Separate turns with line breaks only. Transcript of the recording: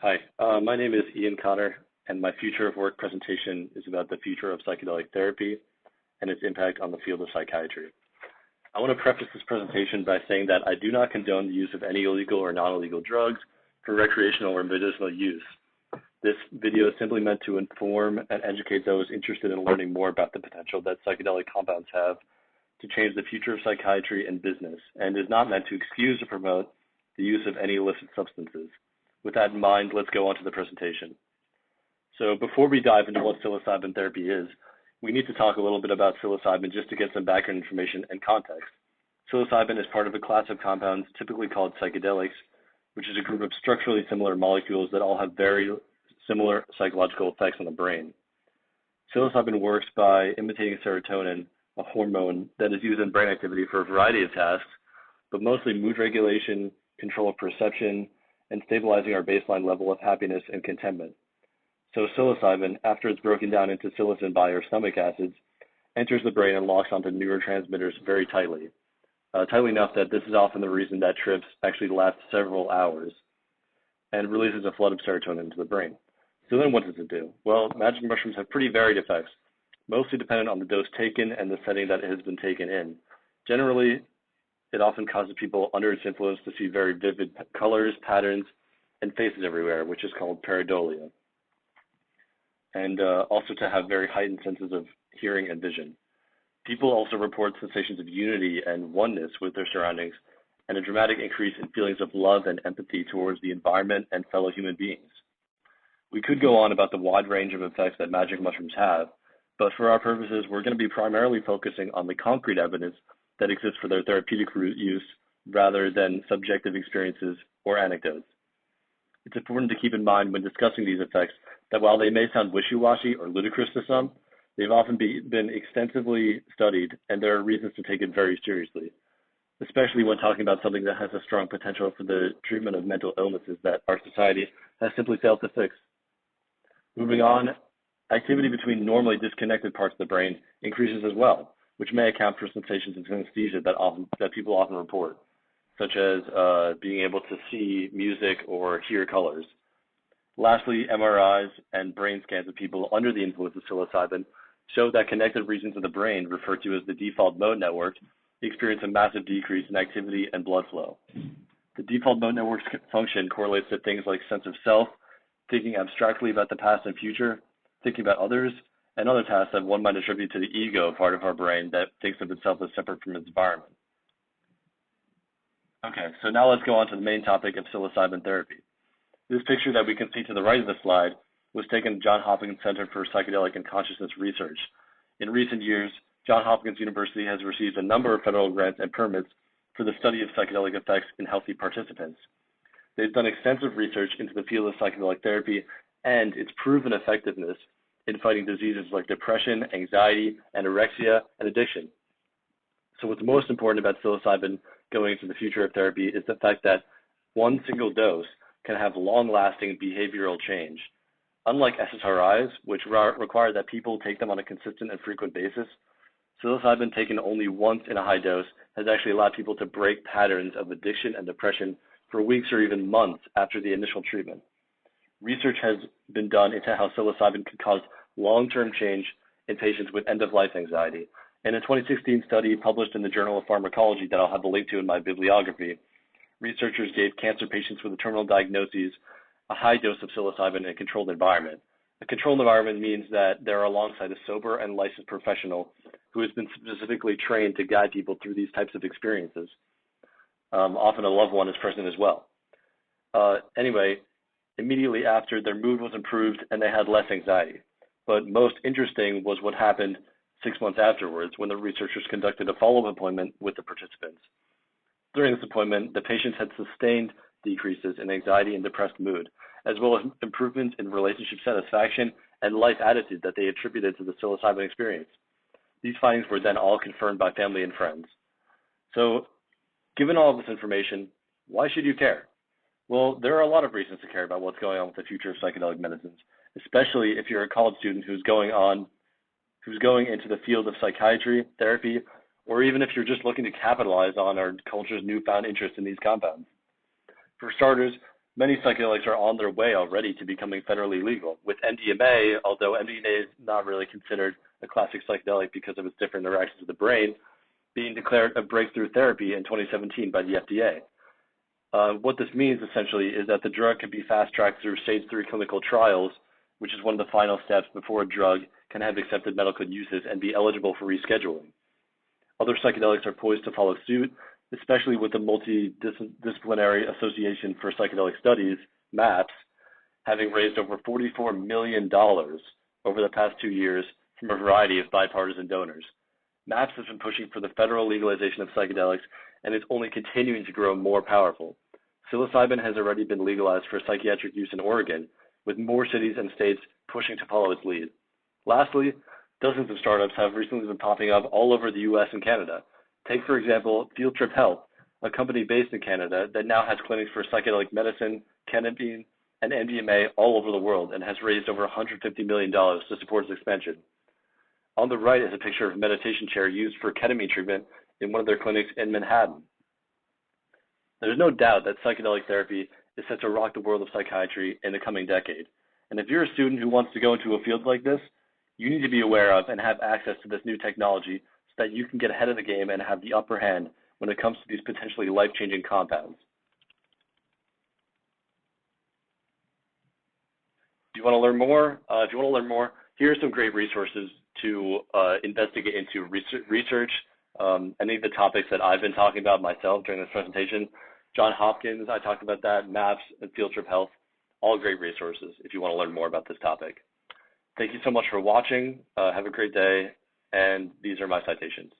Hi, my name is Ian Connor, and my future of work presentation is about the future of psychedelic therapy and its impact on the field of psychiatry. I want to preface this presentation by saying that I do not condone the use of any illegal or non-illegal drugs for recreational or medicinal use. This video is simply meant to inform and educate those interested in learning more about the potential that psychedelic compounds have to change the future of psychiatry and business, and is not meant to excuse or promote the use of any illicit substances. With that in mind, let's go on to the presentation. So before we dive into what psilocybin therapy is, we need to talk a little bit about psilocybin just to get some background information and context. Psilocybin is part of a class of compounds typically called psychedelics, which is a group of structurally similar molecules that all have very similar psychological effects on the brain. Psilocybin works by imitating serotonin, a hormone that is used in brain activity for a variety of tasks, but mostly mood regulation, control of perception, and stabilizing our baseline level of happiness and contentment. So psilocybin, after it's broken down into psilocin by our stomach acids, enters the brain and locks onto neurotransmitters very tightly, tightly enough that this is often the reason that trips actually last several hours, and releases a flood of serotonin into the brain. So then what does it do? Well, magic mushrooms have pretty varied effects, mostly dependent on the dose taken and the setting that it has been taken in. Generally, it often causes people under its influence to see very vivid colors, patterns, and faces everywhere, which is called pareidolia, and also to have very heightened senses of hearing and vision. People also report sensations of unity and oneness with their surroundings, and a dramatic increase in feelings of love and empathy towards the environment and fellow human beings. We could go on about the wide range of effects that magic mushrooms have, but for our purposes, we're going to be primarily focusing on the concrete evidence that exists for their therapeutic use rather than subjective experiences or anecdotes. It's important to keep in mind when discussing these effects that while they may sound wishy-washy or ludicrous to some, they've often been extensively studied, and there are reasons to take it very seriously, especially when talking about something that has a strong potential for the treatment of mental illnesses that our society has simply failed to fix. Moving on, activity between normally disconnected parts of the brain increases as well, which may account for sensations of synesthesia that people often report, such as being able to see music or hear colors. Lastly, MRIs and brain scans of people under the influence of psilocybin show that connected regions of the brain, referred to as the default mode network, experience a massive decrease in activity and blood flow. The default mode network's function correlates to things like sense of self, thinking abstractly about the past and future, thinking about others, and other tasks that one might attribute to the ego part of our brain that thinks of itself as separate from its environment. Okay, so now let's go on to the main topic of psilocybin therapy. This picture that we can see to the right of the slide was taken at Johns Hopkins Center for Psychedelic and Consciousness Research. In recent years, Johns Hopkins University has received a number of federal grants and permits for the study of psychedelic effects in healthy participants. They've done extensive research into the field of psychedelic therapy and its proven effectiveness in fighting diseases like depression, anxiety, anorexia, and addiction. So what's most important about psilocybin going into the future of therapy is the fact that one single dose can have long-lasting behavioral change. Unlike SSRIs, which require that people take them on a consistent and frequent basis, psilocybin taken only once in a high dose has actually allowed people to break patterns of addiction and depression for weeks or even months after the initial treatment. Research has been done into how psilocybin can cause long-term change in patients with end-of-life anxiety. In a 2016 study published in the Journal of Pharmacology that I'll have a link to in my bibliography, researchers gave cancer patients with a terminal diagnosis a high dose of psilocybin in a controlled environment. A controlled environment means that they're alongside a sober and licensed professional who has been specifically trained to guide people through these types of experiences. Often a loved one is present as well. Anyway, immediately after, their mood was improved and they had less anxiety. But most interesting was what happened 6 months afterwards when the researchers conducted a follow-up appointment with the participants. During this appointment, the patients had sustained decreases in anxiety and depressed mood, as well as improvements in relationship satisfaction and life attitude that they attributed to the psilocybin experience. These findings were then all confirmed by family and friends. So, given all of this information, why should you care? Well, there are a lot of reasons to care about what's going on with the future of psychedelic medicines, especially if you're a college student who's going into the field of psychiatry, therapy, or even if you're just looking to capitalize on our culture's newfound interest in these compounds. For starters, Many psychedelics are on their way already to becoming federally legal. With MDMA, although MDMA is not really considered a classic psychedelic because of its different interactions with the brain, being declared a breakthrough therapy in 2017 by the FDA. What this means essentially is that the drug can be fast-tracked through stage 3 clinical trials, which is one of the final steps before a drug can have accepted medical uses and be eligible for rescheduling. Other psychedelics are poised to follow suit, especially with the Multidisciplinary Association for Psychedelic Studies, MAPS, having raised over $44 million over the past 2 years from a variety of bipartisan donors. MAPS has been pushing for the federal legalization of psychedelics and is only continuing to grow more powerful. Psilocybin has already been legalized for psychiatric use in Oregon, with more cities and states pushing to follow its lead. Lastly, dozens of startups have recently been popping up all over the US and Canada. Take, for example, Field Trip Health, a company based in Canada that now has clinics for psychedelic medicine, ketamine, and MDMA all over the world and has raised over $150 million to support its expansion. On the right is a picture of a meditation chair used for ketamine treatment in one of their clinics in Manhattan. There's no doubt that psychedelic therapy is set to rock the world of psychiatry in the coming decade. And if you're a student who wants to go into a field like this, you need to be aware of and have access to this new technology so that you can get ahead of the game and have the upper hand when it comes to these potentially life-changing compounds. Do you want to learn more? If you want to learn more, here are some great resources to investigate into research, any of the topics that I've been talking about myself during this presentation. John Hopkins, I talked about that, MAPS, and Field Trip Health, all great resources if you want to learn more about this topic. Thank you so much for watching. Have a great day, and these are my citations.